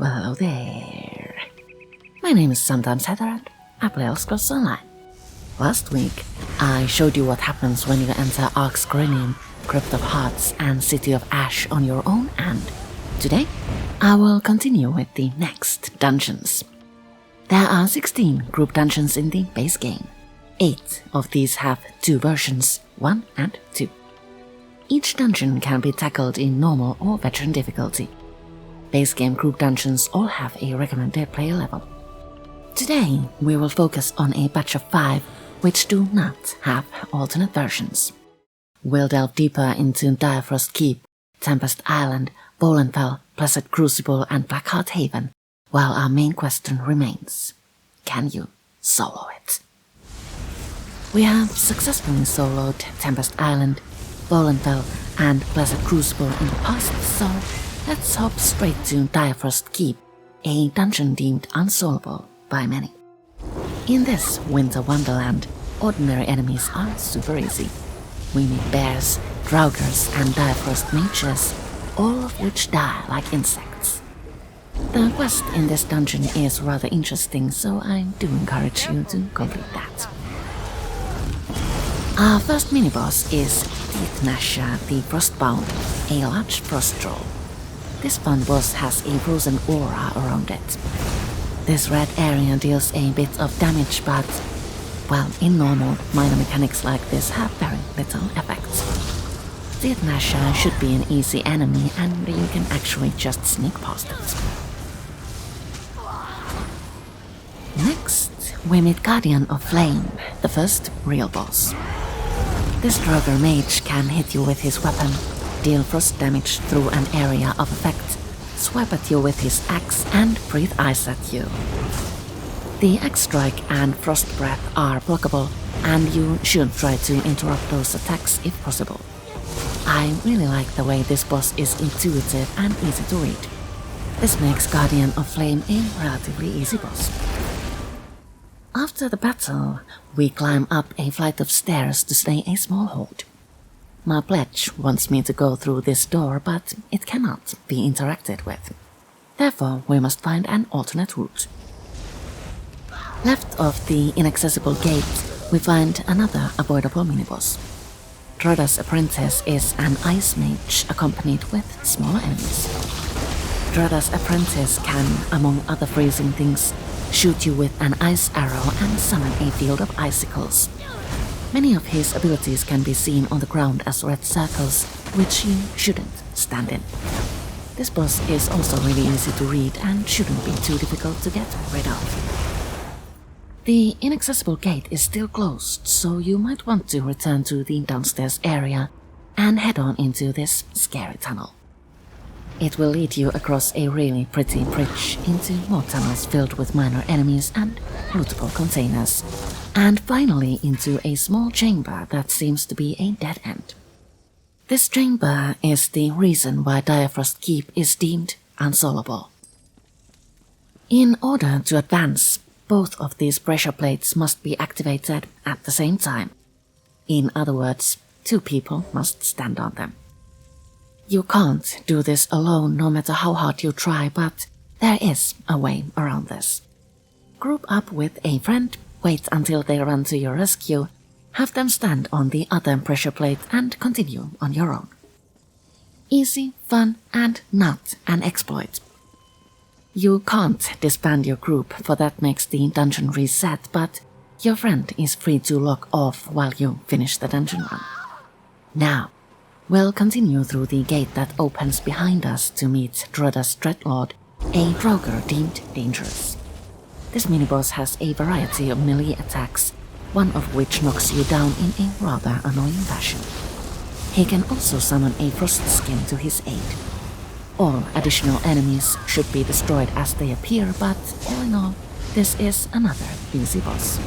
Well, hello there. My name is Sometimes Heather and I play Elder Scrolls Online. Last week, I showed you what happens when you enter Ark's Grenium, Crypt of Hearts and City of Ash on your own, and today, I will continue with the next dungeons. There are 16 group dungeons in the base game. 8 of these have 2 versions, 1 and 2. Each dungeon can be tackled in normal or veteran difficulty. Base game group dungeons all have a recommended player level. Today, we will focus on a batch of 5 which do not have alternate versions. We'll delve deeper into Direfrost Keep, Tempest Island, Volenfell, Blessed Crucible and Blackheart Haven, while our main question remains: can you solo it? We have successfully soloed Tempest Island, Volenfell and Blessed Crucible in the past, so let's hop straight to Direfrost Keep, a dungeon deemed unsolvable by many. In this winter wonderland, ordinary enemies are super easy. We meet bears, draugrs and Direfrost mages, all of which die like insects. The quest in this dungeon is rather interesting, so I do encourage you to complete that. Our first mini-boss is Teeth Gnasher the Frostbound, a large frost troll. This fun boss has a frozen aura around it. This red area deals a bit of damage, but, well, in normal, minor mechanics like this have very little effect. Teeth Gnasher should be an easy enemy and you can actually just sneak past it. Next, we meet Guardian of Flame, the first real boss. This Draugr mage can hit you with his weapon, deal frost damage through an area of effect, swipe at you with his axe and breathe ice at you. The axe strike and frost breath are blockable, and you should try to interrupt those attacks if possible. I really like the way this boss is intuitive and easy to read. This makes Guardian of Flame a relatively easy boss. After the battle, we climb up a flight of stairs to slay a small horde. My pledge wants me to go through this door, but it cannot be interacted with. Therefore, we must find an alternate route. Left of the inaccessible gate, we find another avoidable mini-boss. Droda's Apprentice is an ice mage accompanied with smaller enemies. Droda's Apprentice can, among other freezing things, shoot you with an ice arrow and summon a field of icicles. Many of his abilities can be seen on the ground as red circles, which you shouldn't stand in. This boss is also really easy to read and shouldn't be too difficult to get rid of. The inaccessible gate is still closed, so you might want to return to the downstairs area and head on into this scary tunnel. It will lead you across a really pretty bridge into more tunnels filled with minor enemies and lootable containers, and finally into a small chamber that seems to be a dead end. This chamber is the reason why Direfrost Keep is deemed unsolvable. In order to advance, both of these pressure plates must be activated at the same time. In other words, 2 people must stand on them. You can't do this alone no matter how hard you try, but there is a way around this. Group up with a friend, wait until they run to your rescue, have them stand on the other pressure plate and continue on your own. Easy, fun, and not an exploit. You can't disband your group, for that makes the dungeon reset, but your friend is free to log off while you finish the dungeon run. Now, we'll continue through the gate that opens behind us to meet Droda's Dreadlord, a Draugr deemed dangerous. This mini-boss has a variety of melee attacks, one of which knocks you down in a rather annoying fashion. He can also summon a frost skin to his aid. All additional enemies should be destroyed as they appear, but all in all, this is another easy boss.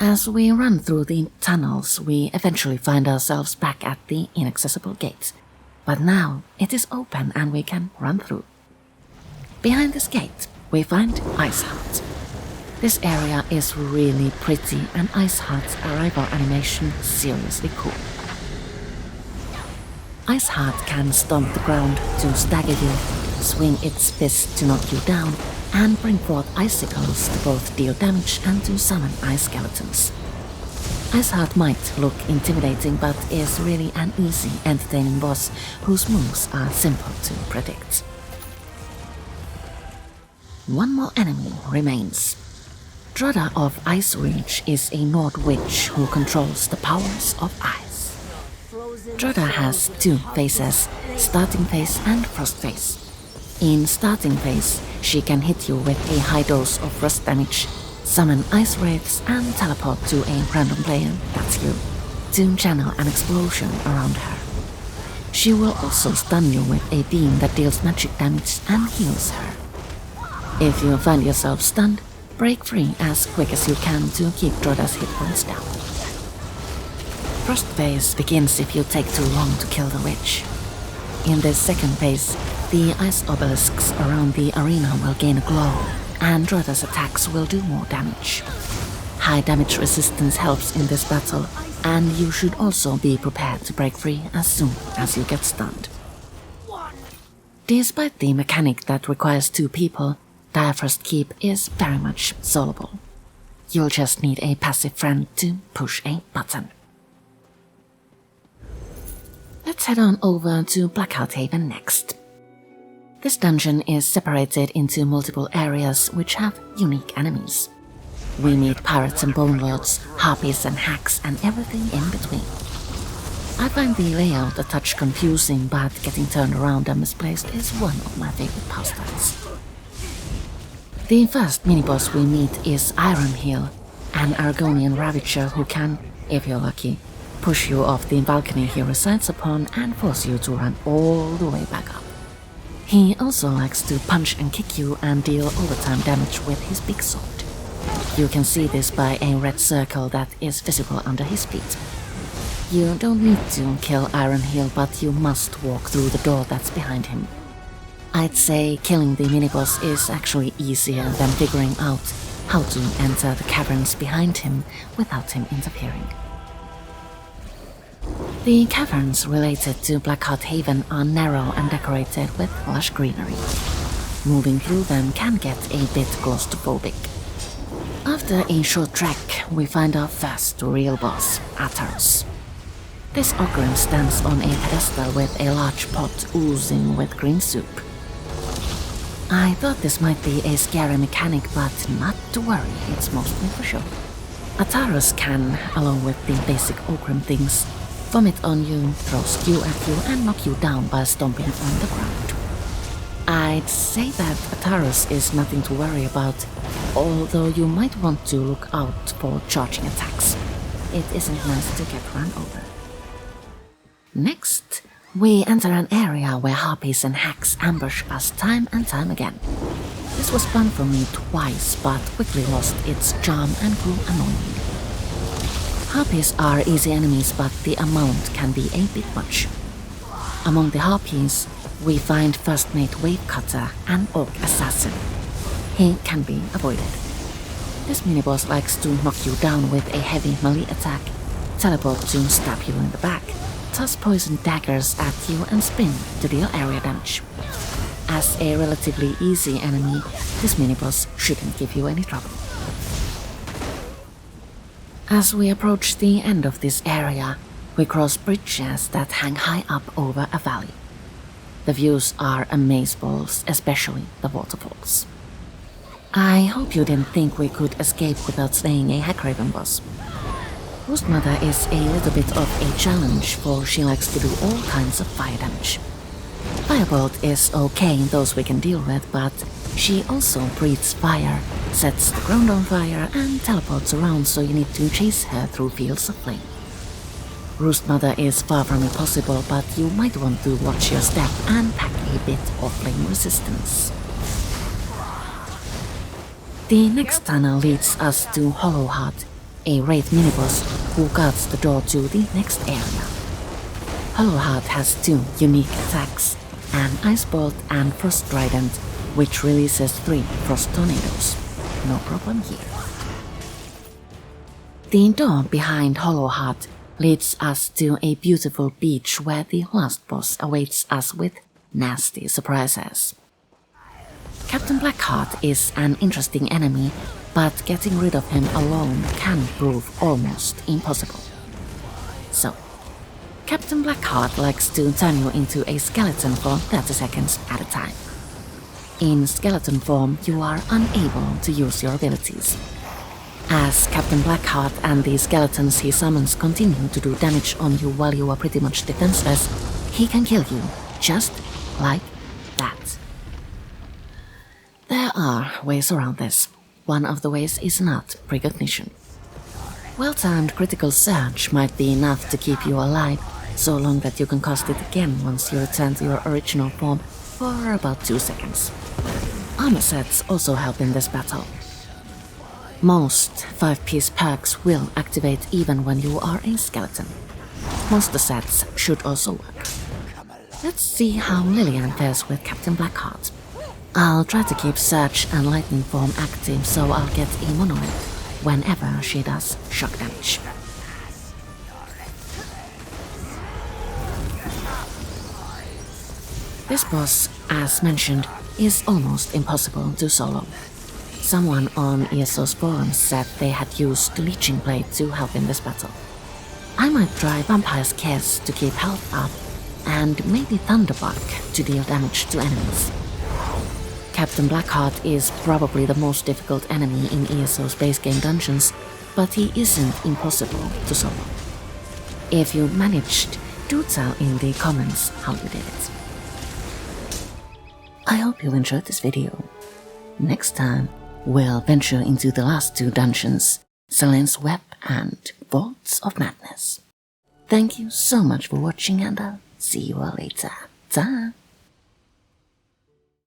As we run through the tunnels, we eventually find ourselves back at the inaccessible gate, but now it is open and we can run through. Behind this gate, we find Iceheart. This area is really pretty and Iceheart's arrival animation seriously cool. Iceheart can stomp the ground to stagger you, swing its fist to knock you down, and bring forth icicles to both deal damage and to summon ice skeletons. Iceheart might look intimidating, but is really an easy, entertaining boss whose moves are simple to predict. One more enemy remains. Drada of Ice Reach is a Nord witch who controls the powers of ice. Drada has two phases, starting phase and frost phase. In starting phase, she can hit you with a high dose of frost damage, summon ice wraiths and teleport to a random player, that's you, to channel an explosion around her. She will also stun you with a beam that deals magic damage and heals her. If you find yourself stunned, break free as quick as you can to keep Drada's hit points down. Frost phase begins if you take too long to kill the witch. In this second phase, the ice obelisks around the arena will gain a glow, and Drada's attacks will do more damage. High damage resistance helps in this battle, and you should also be prepared to break free as soon as you get stunned. Despite the mechanic that requires two people, Direfrost Keep is very much soloable. You'll just need a passive friend to push a button. Let's head on over to Blackheart Haven next. This dungeon is separated into multiple areas which have unique enemies. We meet pirates and bone lords, harpies and hacks, and everything in between. I find the layout a touch confusing, but getting turned around and misplaced is one of my favorite pastimes. The first mini-boss we meet is Ironheal, an Argonian Ravager who can, if you're lucky, push you off the balcony he resides upon and force you to run all the way back up. He also likes to punch and kick you and deal overtime damage with his big sword. You can see this by a red circle that is visible under his feet. You don't need to kill Ironheal, but you must walk through the door that's behind him. I'd say killing the mini-boss is actually easier than figuring out how to enter the caverns behind him without him interfering. The caverns related to Blackheart Haven are narrow and decorated with lush greenery. Moving through them can get a bit claustrophobic. After a short trek, we find our first real boss, Ataros. This ogre stands on a pedestal with a large pot oozing with green soup. I thought this might be a scary mechanic, but not to worry, it's mostly for show. Ataros can, along with the basic ogre things, vomit on you, throw stew at you, and knock you down by stomping on the ground. I'd say that Ataros is nothing to worry about, although you might want to look out for charging attacks. It isn't nice to get run over. Next, we enter an area where harpies and hacks ambush us time and time again. This was fun for me twice, but quickly lost its charm and grew annoying. Harpies are easy enemies, but the amount can be a bit much. Among the harpies, we find First Mate Wavecutter and Orc Assassin. He can be avoided. This mini-boss likes to knock you down with a heavy melee attack, teleport to stab you in the back, toss poison daggers at you and spin to deal area damage. As a relatively easy enemy, this mini-boss shouldn't give you any trouble. As we approach the end of this area, we cross bridges that hang high up over a valley. The views are amazeballs, especially the waterfalls. I hope you didn't think we could escape without slaying a Hackraven boss. Mother is a little bit of a challenge, for she likes to do all kinds of fire damage. Firebolt is okay in those we can deal with, but she also breathes fire, sets the ground on fire, and teleports around, so you need to chase her through fields of flame. Mother is far from impossible, but you might want to watch your step and pack a bit of flame resistance. The next tunnel leads us to Hollowheart, a Wraith miniboss who guards the door to the next area. Hollowheart has two unique attacks, an Ice Bolt and Frost Trident, which releases 3 Frost Tornadoes. No problem here. The door behind Hollowheart leads us to a beautiful beach where the last boss awaits us with nasty surprises. Captain Blackheart is an interesting enemy, but getting rid of him alone can prove almost impossible. So, Captain Blackheart likes to turn you into a skeleton for 30 seconds at a time. In skeleton form, you are unable to use your abilities. As Captain Blackheart and the skeletons he summons continue to do damage on you while you are pretty much defenseless, he can kill you, just like that. There are ways around this. One of the ways is not precognition. Well-timed critical surge might be enough to keep you alive, so long that you can cast it again once you return to your original form for about 2 seconds. Armor sets also help in this battle. Most 5-piece perks will activate even when you are a skeleton. Monster sets should also work. Let's see how Lillian fares with Captain Blackheart. I'll try to keep Surge and Lightning form active, so I'll get a monolith whenever she does shock damage. This boss, as mentioned, is almost impossible to solo. Someone on ESO's forums said they had used Leeching Blade to help in this battle. I might try Vampire's Kiss to keep health up, and maybe Thunderbuck to deal damage to enemies. Captain Blackheart is probably the most difficult enemy in ESO's base game dungeons, but he isn't impossible to solo. If you managed, do tell in the comments how you did it. I hope you enjoyed this video. Next time, we'll venture into the last 2 dungeons, Selene's Web and Vaults of Madness. Thank you so much for watching, and I'll see you all later. Ta!